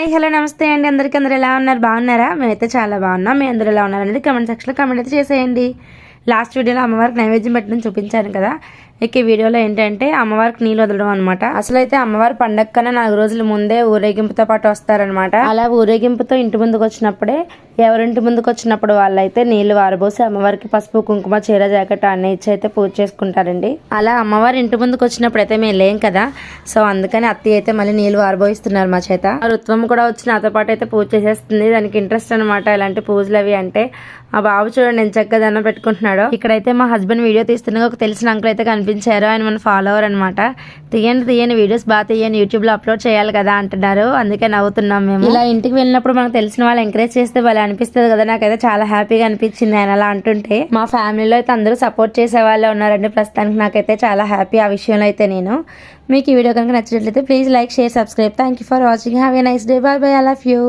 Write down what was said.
hi hello నమస్తే అండి అందరికీ ఎలా ఉన్నారు బాగున్నారా మేమైతే చాలా బాగున్నాం మీ అందరూ ఎలా ఉన్నారనేది కామెంట్ సెక్షన్లో కామెంట్ అయితే చేసేయండి లాస్ట్ వీడియోలో అమ్మవారికి నైవేద్యం పెట్టడం చూపించాను కదా ఇక ఈ వీడియోలో ఏంటంటే అమ్మవారికి నీళ్ళు వదలడం అనమాట అసలు అయితే అమ్మవారి పండగ కన్నా 4 రోజుల ముందే ఊరేగింపుతో పాటు వస్తారనమాట అలా ఊరేగింపుతో ఇంటి ముందుకు వచ్చినప్పుడే ఎవరింటి ముందుకు వచ్చినప్పుడు వాళ్ళైతే నీళ్లు వారబోసి అమ్మవారికి పసుపు కుంకుమ చీర జాకెట్ అన్ని ఇచ్చి అయితే పూజ చేసుకుంటారండి అలా అమ్మవారి ఇంటి ముందుకు వచ్చినప్పుడు అయితే మేము లేం కదా సో అందుకని అత్తయ్య అయితే మళ్ళీ నీళ్లు వారబోయిస్తున్నారు మా చేత ఋత్వం కూడా వచ్చి నాతో పాటు అయితే పూజ చేసేస్తుంది దానికి ఇంట్రెస్ట్ అనమాట ఇలాంటి పూజలు అవి అంటే ఆ బాబు చూడండి నేను చక్కగా దండం పెట్టుకుంటున్నాడు ఇక్కడైతే మా హస్బెండ్ వీడియో తీస్తున్నా ఒక తెలిసిన అంకుల్ అయితే కనిపించారు ఆయన మన ఫాలోవర్ అనమాట తీయండి వీడియోస్ బాగా తీయండి యూట్యూబ్ లో అప్లోడ్ చేయాలి కదా అంటున్నారు అందుకే నవ్వుతున్నాం మేము ఇలా ఇంటికి వెళ్ళినప్పుడు మనకు తెలిసిన వాళ్ళు ఎంకరేజ్ చేస్తే వాళ్ళు అనిపిస్తుంది కదా నాకైతే చాలా హ్యాపీగా అనిపించింది ఆయన అలా అంటుంటే మా ఫ్యామిలీలో అయితే అందరూ సపోర్ట్ చేసే వాళ్ళే ఉన్నారండి ప్రస్తుతానికి నాకైతే చాలా హ్యాపీ ఆ విషయంలో అయితే నేను మీకు ఈ వీడియో కనుక నచ్చినట్లయితే please like share subscribe thank you for watching have a nice day by by I love you